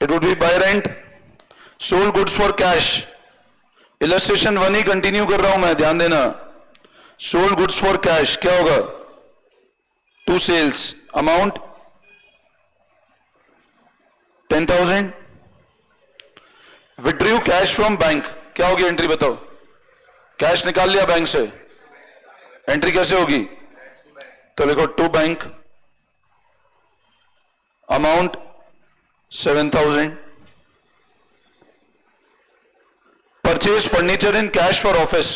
It would be bye rent, sold goods for cash. Illustration 1 he continue कर रहा हूं मैं, ध्यान देना। सोल्ड गुड्स फॉर कैश क्या होगा? To sales, amount 10,000। Withdrew cash from bank, क्या होगी एंट्री बताओ? कैश निकाल लिया बैंक से, एंट्री कैसे होगी? तो लिखो to bank, amount 7,000। Purchase furniture in cash for office,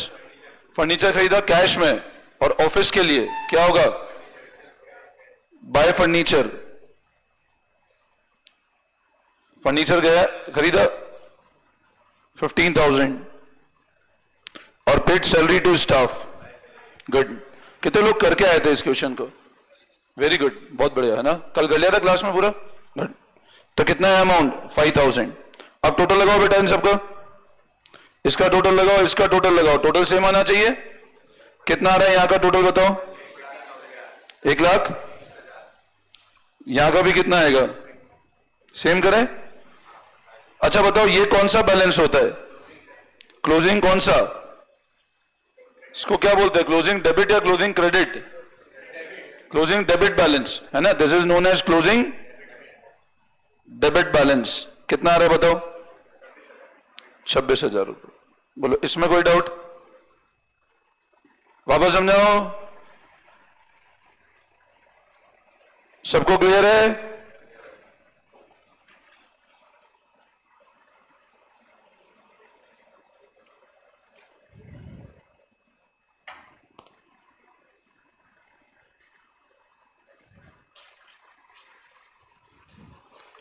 furniture खरीदा कैश में और ऑफिस के लिए, क्या होगा? बाय फर्नीचर, फर्नीचर गया खरीदा 15,000 और paid salary to staff. Good. कितने लोग करके आए थे इस क्वेश्चन को? वेरी गुड, बहुत बढ़िया है ना, कल कर लिया था क्लास में पूरा। गुड। तो कितना है अमाउंट? 5,000। अब टोटल लगाओ बेटा इन सबका, इसका टोटल लगाओ, इसका टोटल लगाओ, टोटल सेम आना चाहिए। कितना आ रहा है यहां का टोटल बताओ? 1,00,000। यहां का भी कितना आएगा? सेम करें। अच्छा बताओ ये कौन सा बैलेंस होता है? क्लोजिंग कौन सा? इसको क्या बोलते हैं? क्लोजिंग डेबिट या closing credit? Closing debit balance है ना, this is known as closing debit balance. कितना आ रहा है बताओ? 26,000 रुपए। बोलो इसमें कोई डाउट? वापस समझाओ, सबको क्लियर है?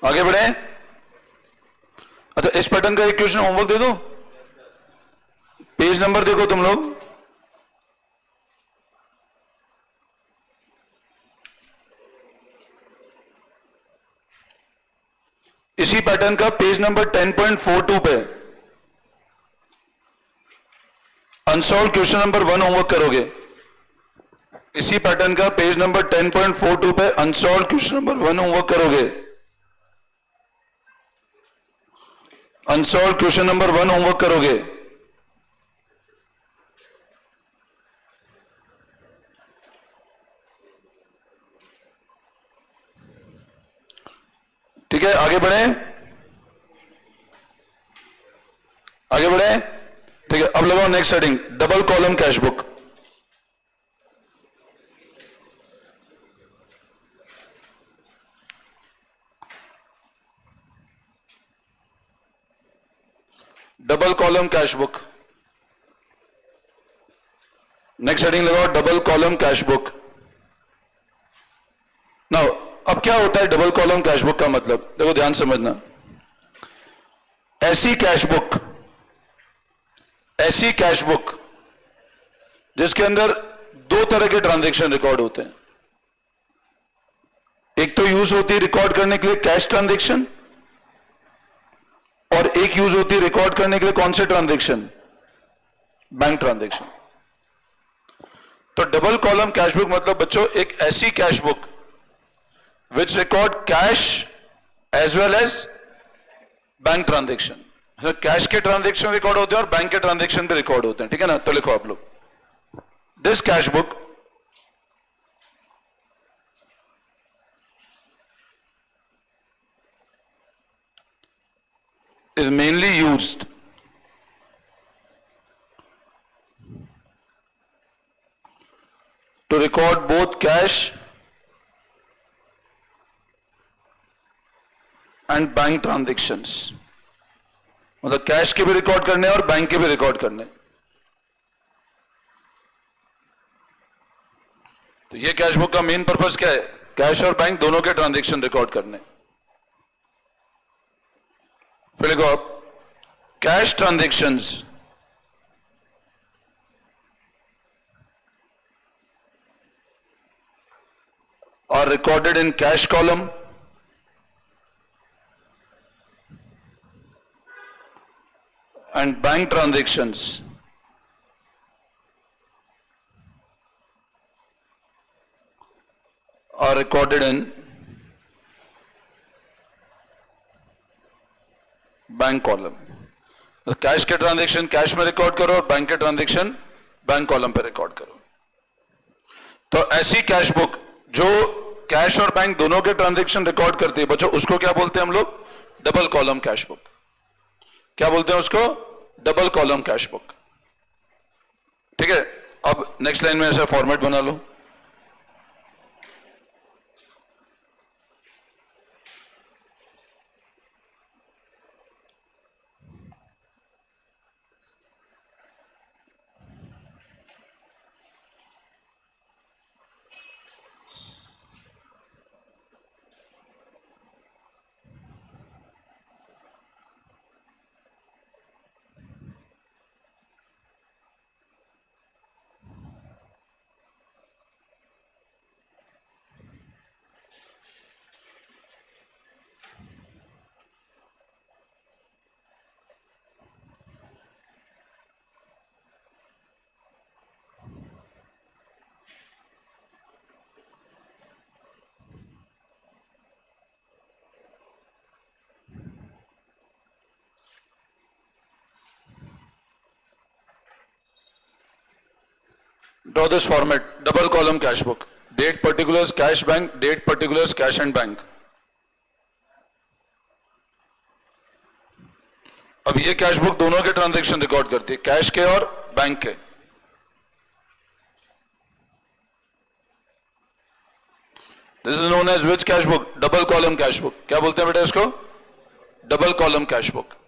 आगे बढ़े। अच्छा इस पैटर्न का एक क्वेश्चन होमवर्क दे दो, पेज नंबर देखो तुम लोग। इसी पैटर्न का पेज नंबर 10.42 पे अनसॉल्व क्वेश्चन नंबर 1 होमवर्क करोगे। इसी पैटर्न का पेज नंबर 10.42 पे अनसॉल्व क्वेश्चन नंबर 1 होमवर्क करोगे। अनसॉल्व क्वेश्चन नंबर 1 होमवर्क करोगे। ठीक है आगे बढ़े, आगे बढ़े। ठीक है अब लगाओ next heading, double column cash book. Double column cash book, next heading लगाओ double column cash book. Now अब क्या होता है डबल कॉलम कैश बुक का मतलब? देखो ध्यान समझना, ऐसी कैश बुक जिसके अंदर दो तरह के ट्रांजैक्शन रिकॉर्ड होते हैं। एक तो यूज होती है रिकॉर्ड करने के लिए कैश ट्रांजैक्शन, और एक यूज होती है रिकॉर्ड करने के लिए कौन से ट्रांजैक्शन? Bank transaction. तो डबल कॉलम कैश बुक मतलब बच्चों एक ऐसी cash book which record cash as well as bank transaction. Cash के ट्रांजैक्शन रिकॉर्ड होते हैं और बैंक के ट्रांजैक्शन भी रिकॉर्ड होते हैं, ठीक है ना। तो लिखो आप लोग, this cash book is mainly used to record both cash and bank transactions। मतलब कैश के भी रिकॉर्ड करने और बैंक के भी रिकॉर्ड करने। तो ये कैश बुक का मेन पर्पस क्या है? कैश और बैंक दोनों के ट्रांजैक्शन रिकॉर्ड करने। फिर लिखो आप, cash transactions are recorded in cash column and bank transactions are recorded in bank column. Cash के ट्रांजैक्शन कैश में रिकॉर्ड करो और बैंक के ट्रांजैक्शन बैंक कॉलम पे रिकॉर्ड करो। तो ऐसी कैश बुक जो कैश और बैंक दोनों के ट्रांजैक्शन रिकॉर्ड करती है बच्चों, उसको क्या बोलते हैं हम लोग? Double column cash book. क्या बोलते हैं उसको? Double column cash book. ठीक है, अब नेक्स्ट लाइन में ऐसा फॉर्मेट बना लो। Draw this format, double column cash book. Date particulars cash bank, date particulars cash and bank. अब ये कैश बुक दोनों के ट्रांजैक्शन रिकॉर्ड करती है, कैश के और बैंक के। This is known as which cash book? Double column cash book. क्या बोलते हैं बेटा इसको? Double column cash book.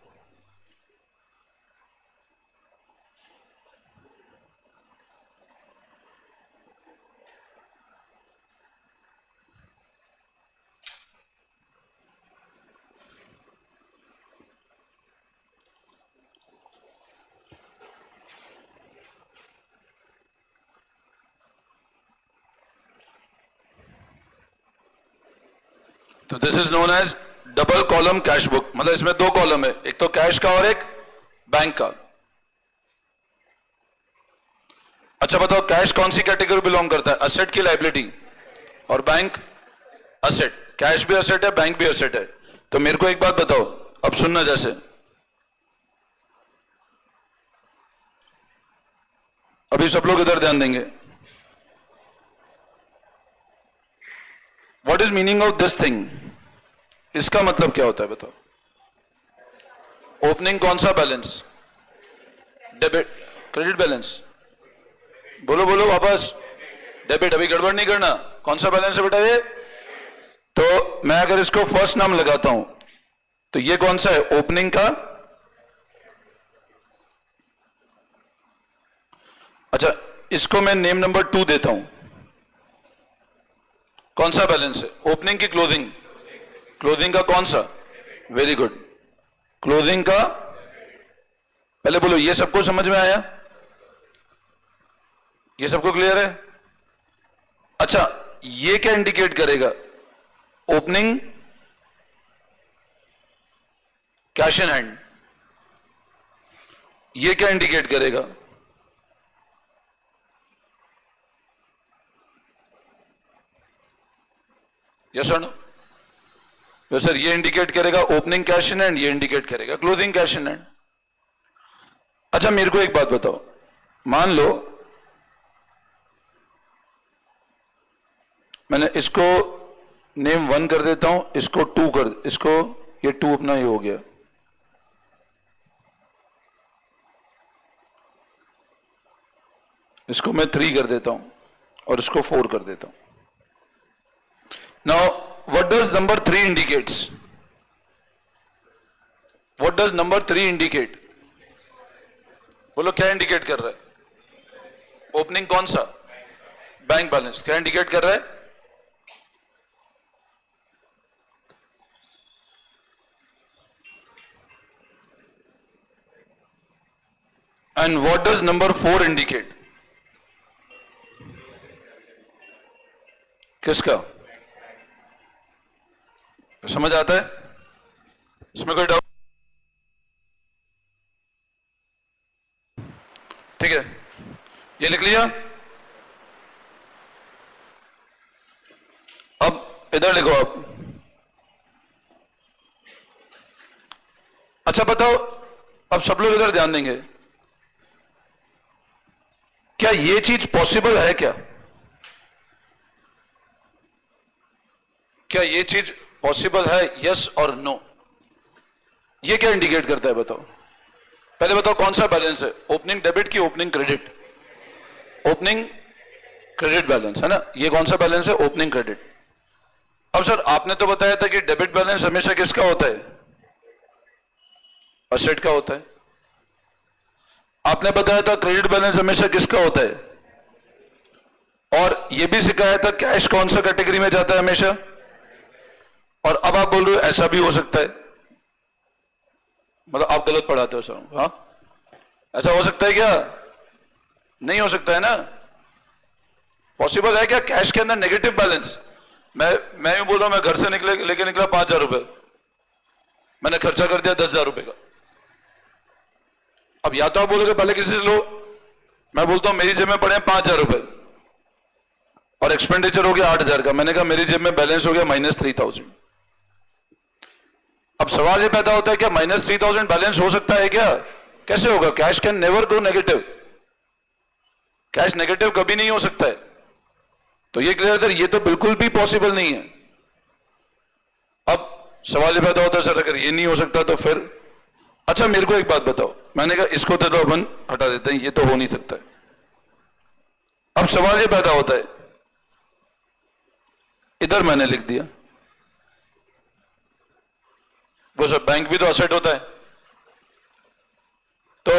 तो this is known as double column cash book. मतलब इसमें दो कॉलम है, एक तो कैश का और एक बैंक का। अच्छा बताओ, कैश कौन सी कैटेगरी बिलोंग करता है? असेट की लायबिलिटी? और बैंक असेट। कैश भी असेट है, बैंक भी असेट है। तो मेरे को एक बात बताओ, अब सुनना जैसे, अभी सब लोग इधर ध्यान देंगे। What is meaning of this thing? इसका मतलब क्या होता है बताओ? ओपनिंग कौन सा बैलेंस? Debit, credit balance? बोलो बोलो वापस। डेबिट। अभी गड़बड़ नहीं करना। कौन सा बैलेंस है बेटा ये? तो मैं अगर इसको फर्स्ट नाम लगाता हूं तो ये कौन सा है? ओपनिंग का। अच्छा, इसको मैं नेम नंबर 2 देता हूं। कौन सा बैलेंस है? ओपनिंग की क्लोजिंग? क्लोजिंग का कौन सा? वेरी गुड, क्लोजिंग का। पहले बोलो, ये सबको समझ में आया? ये सबको क्लियर है? अच्छा, ये क्या इंडिकेट करेगा? Opening cash in hand. ये क्या इंडिकेट करेगा? यस और नो? तो सर ये इंडिकेट करेगा ओपनिंग कैश इन हैंड, ये इंडिकेट करेगा क्लोजिंग कैश इन हैंड। अच्छा मेरे को एक बात बताओ, मान लो मैंने इसको नेम 1 कर देता हूं, इसको 2 कर, इसको ये 2 अपना ये हो गया, इसको मैं 3 कर देता हूं और इसको 4 कर देता हूं। Now what does number 3 indicates? What does number 3 indicate? बोलो क्या इंडिकेट कर रहा है? ओपनिंग कौन सा? Bank balance. क्या इंडिकेट कर रहा है? And what does number 4 indicate? किसका? समझ आता है? इसमें कोई डाउट? ठीक है, ये लिख लिया। अब इधर लिखो आप। अच्छा अच्छा बताओ, अब सब लोग इधर ध्यान देंगे, क्या ये चीज पॉसिबल है? क्या ये चीज पॉसिबल है? यस और नो। ये क्या इंडिकेट करता है बताओ? पहले बताओ कौन सा बैलेंस है, ओपनिंग डेबिट की opening credit? Opening credit balance है ना, ये कौन सा बैलेंस है? Opening credit. अब सर आपने तो बताया था कि डेबिट बैलेंस हमेशा किसका होता है? असेट का होता है। आपने बताया था क्रेडिट बैलेंस हमेशा किसका होता है? और यह भी सिखाया था कैश कौन सा कैटेगरी में जाता है हमेशा। और अब आप बोल रहे हो ऐसा भी हो सकता है, मतलब आप गलत पढ़ाते हो सर। हाँ, ऐसा हो सकता है क्या? नहीं हो सकता है ना। पॉसिबल है क्या कैश के अंदर नेगेटिव बैलेंस? मैं यूं बोल रहा हूं, मैं घर से लेके निकला 5,000 रुपए, मैंने खर्चा कर दिया 10,000 रुपए का। अब या तो आप बोलोगे पहले किसी से लो, मैं बोलता हूं मेरी जेब में पड़े 5,000 रुपए और एक्सपेंडिचर हो गया 8,000 का। मैंने कहा मेरी जेब में बैलेंस हो गया -3,000। अब सवाल ये पैदा होता है क्या -3,000 बैलेंस हो सकता है क्या? कैसे होगा? Cash can never go negative, cash negative कभी नहीं हो सकता है। तो ये क्लियर है, ये तो बिल्कुल भी पॉसिबल नहीं है। अब सवाल ये पैदा होता है सर अगर ये नहीं हो सकता तो फिर? अच्छा मेरे को एक बात बताओ, मैंने कहा इसको तो अपन हटा देते हैं, ये तो हो नहीं सकता है। अब सवाल ये पैदा होता है, इधर मैंने लिख दिया वो सर बैंक भी तो असेट होता है, तो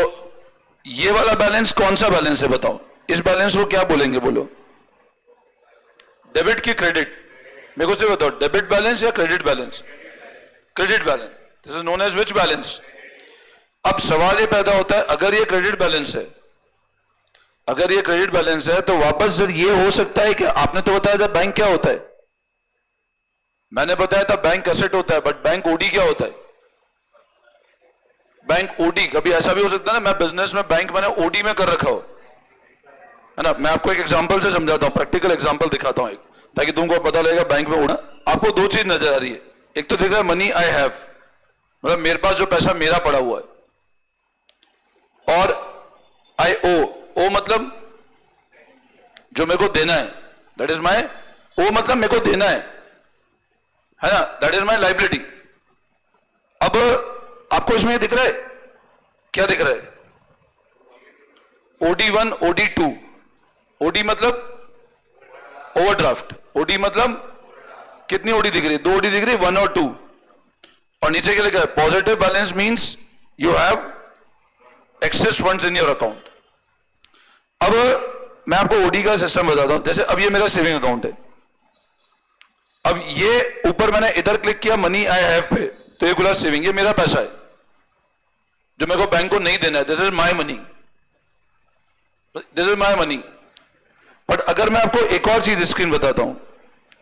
ये वाला बैलेंस कौन सा बैलेंस है बताओ? इस बैलेंस को क्या बोलेंगे बोलो? डेबिट की क्रेडिट? मेरे को सिर्फ बताओ, डेबिट बैलेंस या credit balance? Credit balance. This is known as which balance? अब सवाल ये पैदा होता है अगर ये क्रेडिट बैलेंस है, अगर ये क्रेडिट बैलेंस है तो वापस सर ये हो सकता है कि आपने तो बताया था बैंक क्या होता है, मैंने बताया था बैंक एसेट होता है, बट बैंक ओडी क्या होता है? Bank OD. कभी ऐसा भी हो सकता है ना मैं बिजनेस में बैंक मैंने ओडी में कर रखा हो, है ना। मैं आपको एक एग्जांपल से समझाता हूं, प्रैक्टिकल एग्जांपल दिखाता हूं एक, ताकि तुमको पता लगेगा बैंक में ओना। आपको दो चीज नजर आ रही है, एक तो दिख रहा है मनी आई हैव, मतलब मेरे पास जो पैसा मेरा पड़ा हुआ है, और आई ओ मतलब जो मेरे को देना है, दैट इज माई ओ, मतलब मेरे को देना है ना, दैट इज माई लाइबिलिटी। अब आपको इसमें दिख रहा है, क्या दिख रहा है? OD1 OD2। ओडी मतलब ओवरड्राफ्ट, ओडी मतलब कितनी ओडी दिख रही है? 2 ओडी दिख रही है, 1 और 2। और नीचे क्या लिखा है? Positive balance means you have excess funds in your account. अब मैं आपको ओडी का सिस्टम बताता हूं। जैसे अब ये मेरा सेविंग अकाउंट है, अब ये ऊपर मैंने इधर क्लिक किया मनी आई हैव पे, तो ये खुला सेविंग, ये मेरा पैसा है जो मेरे को बैंक को नहीं देना है। This is my money, this is my money. But अगर मैं आपको एक और चीज स्क्रीन बताता हूं,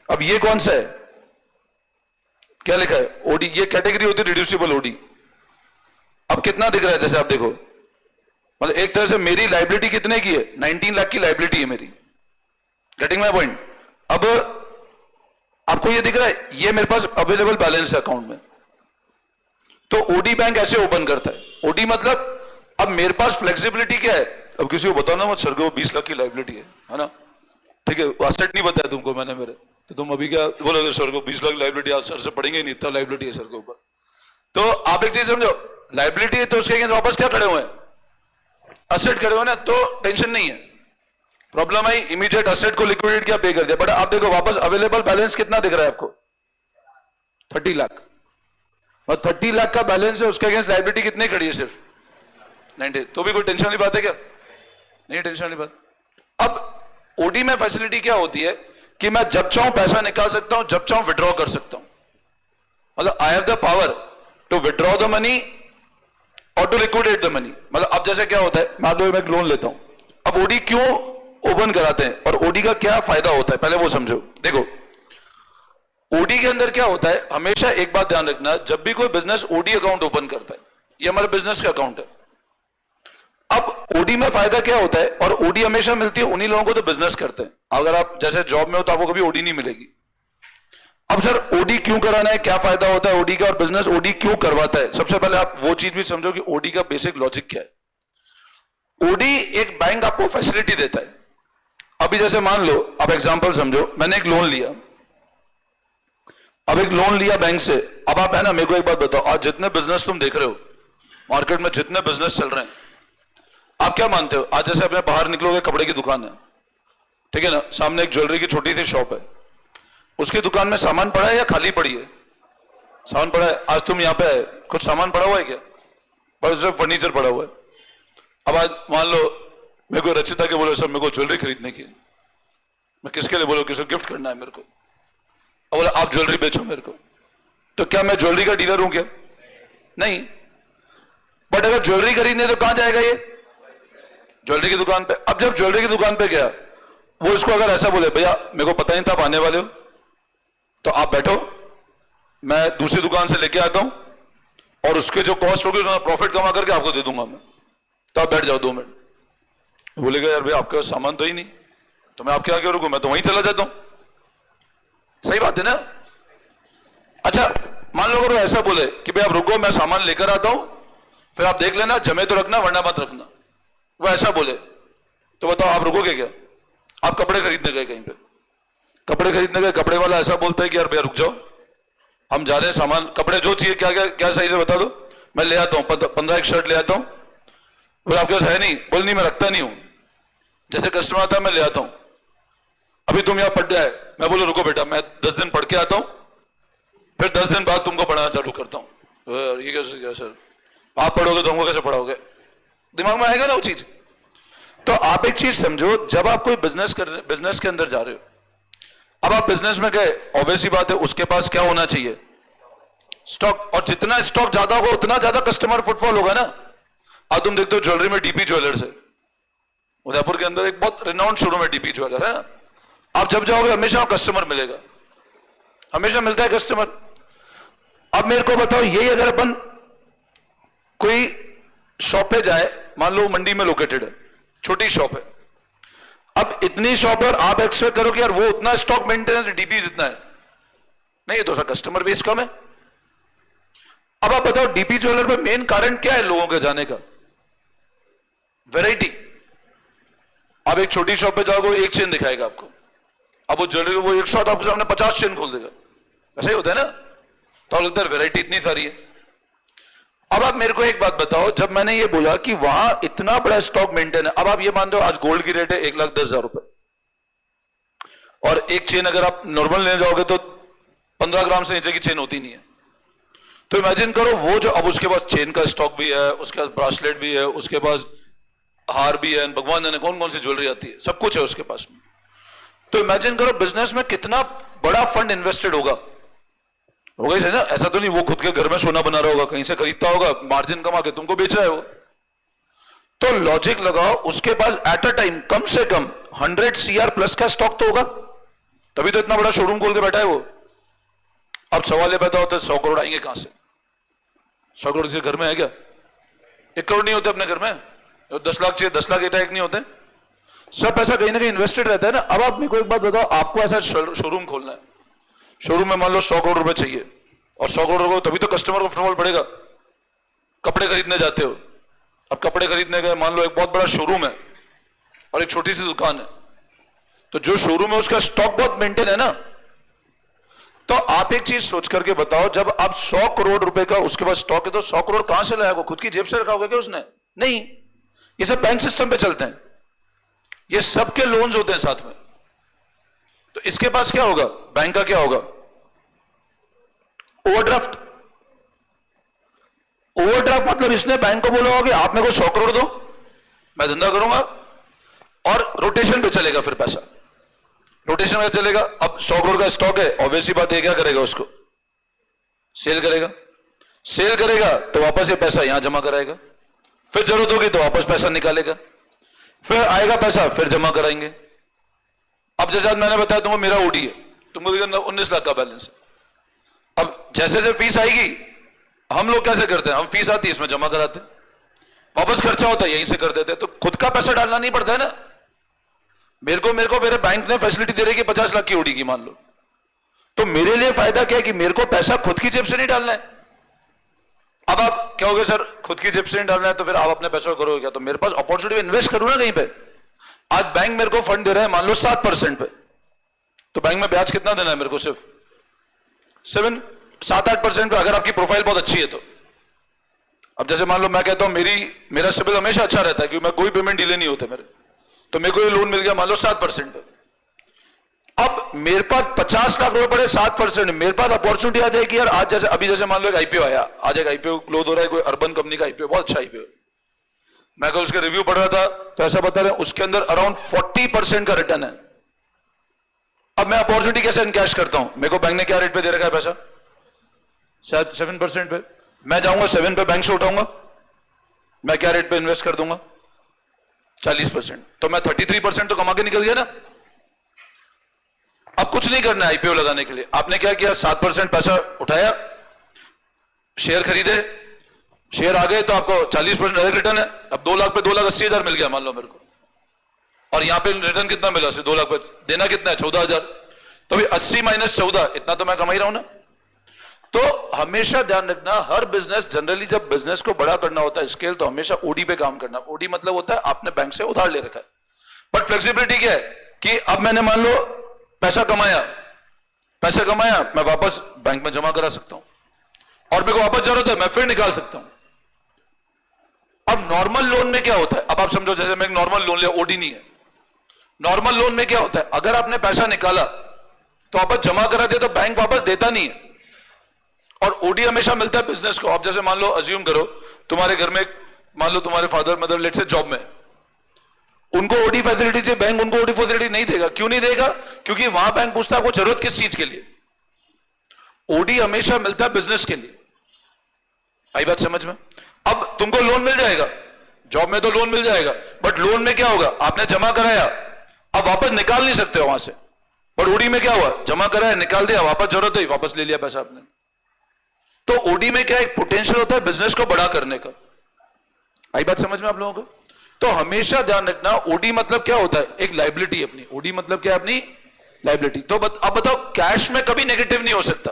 अब ये कौन सा है? क्या लिखा है? ओडी। ये कैटेगरी होती है रिड्यूसिबल ओडी। अब कितना दिख रहा है? जैसे आप देखो, मतलब एक तरह से मेरी लाइबिलिटी कितने की है? 19 लाख की लाइबिलिटी है मेरी। Getting my point? अब आपको ये दिख रहा है, ये मेरे पास अवेलेबल बैलेंस है अकाउंट में। तो ओडी बैंक ऐसे ओपन करता है। ओडी मतलब अब मेरे पास फ्लेक्सिबिलिटी क्या है? अब किसी को बताना मत सर को 20 लाख की लाइबिलिटी है ना, ठीक है, असेट नहीं बताया तुमको मैंने मेरे, तो तुम अभी क्या बोलोगे? सर को 20 लाख लाइबिलिटी, आज सर से पढ़ेंगे नहीं, इतना लाइबिलिटी है सर के ऊपर। तो आप एक चीज समझो, लाइबिलिटी है तो उसके अगेंस्ट वापस क्या खड़े हुए हैं? असेट खड़े हुए ना, तो टेंशन नहीं है। प्रॉब्लम आई इमीडिएट असेट को लिक्विडेट किया, पे कर दिया। बट आप देखो वापस अवेलेबल बैलेंस कितना दिख रहा है आपको? 30 लाख। और 30 लाख का बैलेंस है, उसके अगेंस्ट लाइबिलिटी कितनी खड़ी है? सिर्फ 90। तो भी कोई टेंशन वाली बात है क्या? नहीं टेंशन वाली बात। अब ओडी में फैसिलिटी क्या होती है कि मैं जब चाहूं पैसा निकाल सकता हूं, जब चाहूं विड्रॉ कर सकता हूं। मतलब I have the power to withdraw the money और टू लिक्विडेट द मनी। मतलब अब जैसे क्या होता है, मान लो मैं एक लोन लेता हूं, अब ओडी क्यों ओपन कराते हैं और ओडी का क्या फायदा होता है, पहले वो समझो। देखो ओडी के अंदर क्या होता है, हमेशा एक बात ध्यान रखना, जब भी कोई बिजनेस ओडी अकाउंट ओपन करता है, ये हमारे बिजनेस का अकाउंट है। अब ओडी में फायदा क्या होता है, और ओडी हमेशा मिलती है उन्हीं लोगों को तो बिजनेस करते हैं। अगर आप जैसे जॉब में हो तो आपको कभी ओडी नहीं मिलेगी। अब सर ओडी क्यों कराना है, क्या फायदा होता है ओडी का, और बिजनेस ओडी क्यों करवाता है? सबसे पहले आप वो चीज भी समझो कि ओडी का बेसिक लॉजिक क्या है। ओडी एक बैंक आपको फैसिलिटी देता है। अभी जैसे मान लो, आप एग्जांपल समझो, मैंने एक लोन लिया, अब एक लोन लिया बैंक से। अब आप है ना, मेरे को एक बात बताओ, आज जितने बिजनेस तुम देख रहे हो मार्केट में, जितने बिजनेस चल रहे हैं, आप क्या मानते हो? आज जैसे अपने बाहर निकलोगे, कपड़े की दुकान है, ठीक है ना, सामने एक ज्वेलरी की छोटी सी शॉप है, उसकी दुकान में सामान पड़ा है या खाली पड़ी है? सामान पड़ा है। आज तुम यहां पे आए, कुछ सामान पड़ा हुआ है क्या? बस सिर्फ फर्नीचर पड़ा हुआ है। अब आज मान लो मेरे को रचिता के बोलो, सर मेरे को ज्वेलरी खरीदने की, मैं किसके लिए बोलो, किसी गिफ्ट करना है मेरे को, अब बोला आप ज्वेलरी बेचो मेरे को, तो क्या मैं ज्वेलरी का डीलर हूं क्या? नहीं। बट अगर ज्वेलरी खरीदने तो कहां जाएगा ये? ज्वेलरी की दुकान पे। अब जब ज्वेलरी की दुकान पे गया, वो इसको अगर ऐसा बोले, भैया मेरे को पता नहीं था आप आने वाले हो, तो आप बैठो, मैं दूसरी दुकान से लेके आता हूं और उसके जो कॉस्ट होगी उसमें प्रॉफिट कमा करके आपको दे दूंगा मैं, तो आप बैठ जाओ 2 मिनट। बोलेगा यार भैया आपके पास सामान तो ही नहीं, तो मैं आपके आगे रुकूं, मैं तो वहीं चला जाता हूं। सही बात है ना? अच्छा मान लो अगर वो ऐसा बोले कि भाई आप रुको, मैं सामान लेकर आता हूं, फिर आप देख लेना, जमे तो रखना वरना मत रखना, वो ऐसा बोले, तो बताओ आप रुकोगे क्या? आप कपड़े खरीदने गए कहीं पे, कपड़े खरीदने गए, कपड़े वाला ऐसा बोलता है कि यार भैया रुक जाओ, हम जा रहे हैं, सामान कपड़े जो चाहिए क्या क्या क्या सही से बता दो, मैं ले आता हूं, 15 एक शर्ट ले आता हूं। बोले आपके पास है नहीं? बोल नहीं मैं रखता नहीं हूं, जैसे कस्टमर आता है मैं ले आता हूं, अभी तुम यहां पढ़ जाए, मैं बोलो रुको बेटा मैं 10 दिन पढ़ के आता हूं, फिर 10 दिन बाद तुमको पढ़ाना चालू करता हूं। ये कैसे क्या सर, आप पढ़ोगे तो हमको कैसे पढ़ाओगे? दिमाग में आएगा ना वो चीज। तो आप एक चीज समझो, जब आप कोई बिजनेस के अंदर जा रहे हो, अब आप बिजनेस में गए, ऑब्वियसली बात है उसके पास क्या होना चाहिए? स्टॉक। और जितना स्टॉक ज्यादा होगा उतना ज्यादा कस्टमर फुटफॉल होगा ना। अब तुम देखते हो ज्वेलरी में डीपी ज्वेलर्स है, उदयपुर के अंदर एक बहुत रिनाउंड शोरूम है डीपी ज्वेलर, है ना। आप जब जाओगे हमेशा कस्टमर मिलेगा, हमेशा मिलता है कस्टमर। अब मेरे को बताओ, यही अगर अपन कोई शॉप पे जाए, मान लो मंडी में लोकेटेड है, छोटी शॉप है, अब इतनी शॉप है और आप एक्सपेक्ट करो कि यार वो उतना स्टॉक मेंटेन है, डीपी जितना है, नहीं ये तो उसका कस्टमर बेस कम है। अब आप बताओ डीपी ज्वेलर पे मेन कारण क्या है लोगों के जाने का? वैरायटी। आप एक छोटी शॉप पे जाओगे, एक चेन दिखाएगा आपको, अब वो ज्वेलरी वो एक साथ आपके सामने 50 चेन खोल देगा, ऐसा ही होता है ना। तो लगता है वैरायटी इतनी सारी है। अब आप मेरे को एक बात बताओ, जब मैंने ये बोला कि वहां इतना बड़ा स्टॉक मेंटेन है, अब आप ये मान दो आज गोल्ड की रेट है 1,10,000 रुपए, और एक चेन अगर आप नॉर्मल लेने जाओगे तो 15 ग्राम से नीचे की चेन होती नहीं है। तो इमेजिन करो वो जो, अब उसके पास चेन का स्टॉक भी है, उसके पास ब्रासलेट भी है, उसके पास हार भी है, भगवान जाने कौन कौन सी ज्वेलरी आती है, सब कुछ है उसके पास में। तो इमेजिन करो बिजनेस में कितना बड़ा फंड इन्वेस्टेड होगा ही है ना। ऐसा तो नहीं वो खुद के घर में सोना बना रहा होगा, कहीं से खरीदता होगा, मार्जिन कमा के तुमको बेच रहा है वो। तो लॉजिक लगाओ, उसके पास एट अ टाइम कम से कम 100 CR प्लस का स्टॉक तो होगा, तभी तो इतना बड़ा शोरूम खोल के बैठा है वो। अब सवाल ये पैदा होता है 100 करोड़ आएंगे कहां से? 100 करोड़ किसी घर में है क्या? 1 करोड़ नहीं होते अपने घर में, 10 लाख चाहिए, 10 लाख एक नहीं होते, सब पैसा कहीं ना कहीं इन्वेस्टेड रहता है ना। अब आप मेरे को एक बात बताओ, आपको ऐसा शोरूम खोलना है, शोरूम में मान लो 100 करोड़ रुपए चाहिए, और 100 करोड़ रुपए तभी तो कस्टमर को फुटफॉल बढ़ेगा। कपड़े खरीदने जाते हो, अब कपड़े खरीदने गए, मान लो एक बहुत बड़ा शोरूम है और एक छोटी सी दुकान है, तो जो शोरूम है उसका स्टॉक बहुत मेंटेन है ना। तो आप एक चीज सोच करके बताओ, जब आप 100 करोड़ रुपए का उसके पास स्टॉक है, तो 100 करोड़ कहां से लाया? खुद की जेब से रखा होगा क्या उसने? नहीं, ये सब बैंक सिस्टम पे चलते हैं, ये सबके लोन्स होते हैं साथ में। तो इसके पास क्या होगा? बैंक का क्या होगा? ओवरड्राफ्ट। ओवरड्राफ्ट मतलब इसने बैंक को बोला होगा कि आप मेरे को 100 करोड़ दो, मैं धंधा करूंगा, और रोटेशन पे चलेगा फिर पैसा, रोटेशन में चलेगा। अब 100 करोड़ का स्टॉक है, ऑब्वियसली बात है क्या करेगा? उसको सेल करेगा, सेल करेगा तो वापस ये पैसा यहां जमा कराएगा, फिर जरूरत होगी तो वापस पैसा निकालेगा, फिर आएगा पैसा फिर जमा कराएंगे। अब जैसे आज मैंने बताया तुमको मेरा ओडी है, तुमको 19 लाख का बैलेंस है, अब जैसे जैसे फीस आएगी हम लोग कैसे करते हैं, हम फीस आती है इसमें जमा कराते हैं, वापस खर्चा होता है यहीं से कर देते हैं, तो खुद का पैसा डालना नहीं पड़ता है ना। मेरे बैंक ने फैसिलिटी दे रही है कि 50 लाख की ओडी की मान लो, तो मेरे लिए फायदा क्या है कि मेरे को पैसा खुद की जेब से नहीं डालना है। अब आप कहोगे सर खुद की जेब से नहीं डालना है तो फिर आप अपने पैसों को करोगे क्या? तो मेरे पास अपॉर्चुनिटी इन्वेस्ट करूं ना कहीं पे। आज बैंक मेरे को फंड दे रहा है मान लो 7% पे, तो बैंक में ब्याज कितना देना है मेरे को? सिर्फ 7-8% पे, अगर आपकी प्रोफाइल बहुत अच्छी है तो। अब जैसे मान लो मैं कहता हूं मेरा सिबिल हमेशा अच्छा रहता है क्योंकि मैं कोई पेमेंट डिले नहीं होते मेरे, तो मेरे को ये लोन मिल गया मान लो 7% पे। अब मेरे पास 50 लाख रुपए पड़े 7%, मेरे पास अपॉर्चुनिटी आ जाएगी यार। आज जैसे अभी जैसे मान लो एक आईपीओ आया, आज एक आईपीओ क्लोज हो रहा है, कोई अर्बन कंपनी का आईपीओ, बहुत अच्छा आईपीओ। मैं कल उसके रिव्यू पढ़ रहा था तो ऐसा बता रहे हैं उसके अंदर अराउंड 40% का रिटर्न है। अब मैं अपॉर्चुनिटी कैसे इनकैश करता हूं? मेरे को बैंक ने क्या रेट पे दे रखा है पैसा? 7% पे। मैं जाऊंगा 7 पे बैंक से उठाऊंगा, मैं क्या रेट पे इन्वेस्ट कर दूंगा? 40%। तो मैं 33% तो कमा के निकल गया ना। अब कुछ नहीं करना है आईपीओ लगाने के लिए। आपने क्या किया? 7% पैसा उठाया, शेयर खरीदे, शेयर आ गए तो आपको 40% डायरेक्ट रिटर्न है। अब 2 लाख पे 2,80,000 मिल गया मान लो मेरे को, और यहां पे रिटर्न कितना मिला? सिर्फ 2 लाख पे देना कितना है? 14,000। तो अभी 80 माइनस 14, इतना तो मैं कमा ही रहा हूं ना। तो हमेशा ध्यान रखना, हर बिजनेस जनरली जब बिजनेस को बड़ा करना होता है स्केल, तो हमेशा ओडी पे काम करना। ओडी मतलब होता है आपने बैंक से उधार ले रखा है, बट फ्लेक्सिबिलिटी क्या है कि अब मैंने मान लो पैसा कमाया, मैं वापस बैंक में जमा करा सकता हूं, और मेरे को वापस जरूरत है मैं फिर निकाल सकता हूं। अब नॉर्मल लोन में क्या होता है? अब आप समझो जैसे मैं एक नॉर्मल लोन लिया, ओडी नहीं है। नॉर्मल लोन में क्या होता है? अगर आपने पैसा निकाला तो वापस जमा करा दिया तो बैंक वापस देता नहीं है, और ओडी हमेशा मिलता है बिजनेस को। अब जैसे मान लो अज्यूम करो तुम्हारे घर में मान लो तुम्हारे फादर मदर लेट से जॉब में, उनको ओडी फैसिलिटी से बैंक उनको ओडी फैसिलिटी नहीं देगा। क्यों नहीं देगा? क्योंकि वहां बैंक पूछता है आपको जरूरत किस चीज के लिए। ओडी हमेशा मिलता है बिजनेस के लिए। आई बात समझ में? अब तुमको लोन मिल जाएगा, जॉब में तो लोन मिल जाएगा, बट लोन में क्या होगा? आपने जमा कराया, अब वापस निकाल नहीं सकते हो वहां से। बट ओडी में क्या हुआ? जमा कराया, निकाल दिया, वापस जरूरत है वापस ले लिया पैसा आपने। तो ओडी में क्या एक पोटेंशियल होता है बिजनेस को बड़ा करने का। आई बात समझ में आप लोगों को? तो हमेशा ध्यान रखना, ओडी मतलब क्या होता है? एक लाइबिलिटी अपनी। ओडी मतलब क्या? अपनी लाइबिलिटी। तो अब बताओ, कैश में कभी नेगेटिव नहीं हो सकता,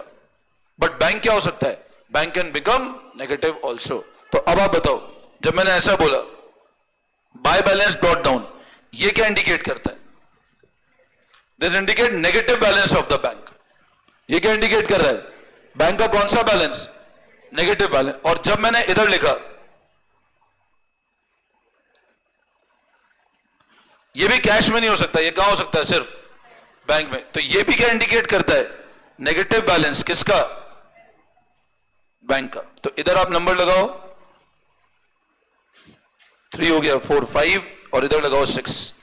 बट बैंक क्या हो सकता है? Bank can become negative also. तो अब आप बताओ, जब मैंने ऐसा बोला बाय बैलेंस ब्रॉट डाउन, ये क्या इंडिकेट करता है? This indicate negative balance of the bank. ये क्या इंडिकेट कर रहा है? बैंक का कौन सा बैलेंस? Negative balance. और जब मैंने इधर लिखा ये भी कैश में नहीं हो सकता, ये कहां हो सकता है? सिर्फ बैंक में। तो ये भी क्या इंडिकेट करता है? Negative balance. किसका? बैंक का। तो इधर आप नंबर लगाओ, 3 हो गया, 4 5, और इधर लगाओ 6।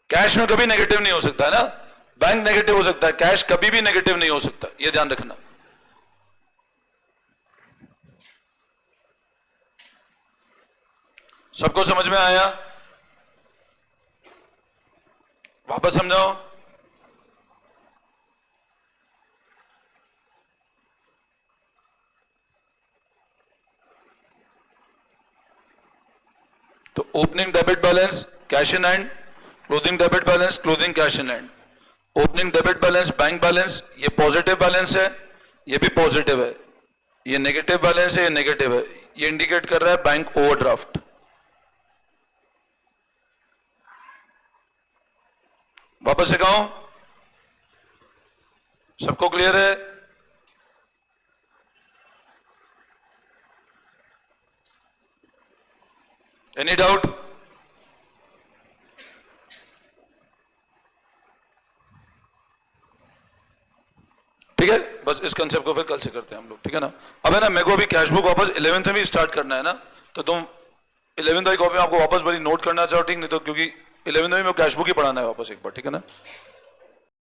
कैश में कभी नेगेटिव नहीं हो सकता है ना। बैंक नेगेटिव हो सकता है, कैश कभी भी नेगेटिव नहीं हो सकता, यह ध्यान रखना। सबको समझ में आया? वापस समझाओ। तो opening debit balance cash in hand, closing debit balance closing cash in hand. Opening debit balance bank balance, ये पॉजिटिव बैलेंस है, ये भी पॉजिटिव है। ये नेगेटिव बैलेंस है, ये नेगेटिव है। ये इंडिकेट कर रहा है बैंक ओवरड्राफ्ट। वापस से कहूं, सबको क्लियर है? Any doubt? ठीक है, बस इस कंसेप्ट को फिर कल से करते हैं हम लोग, ठीक है ना। अब है ना, मेरे को अभी कैश बुक वापस 11th में भी स्टार्ट करना है ना, तो तुम 11th वाली कॉपी में आपको वापस बड़ी नोट करना चाहो, ठीक? नहीं तो क्योंकि 11th में कैश बुक ही पढ़ाना है वापस एक बार, ठीक है ना।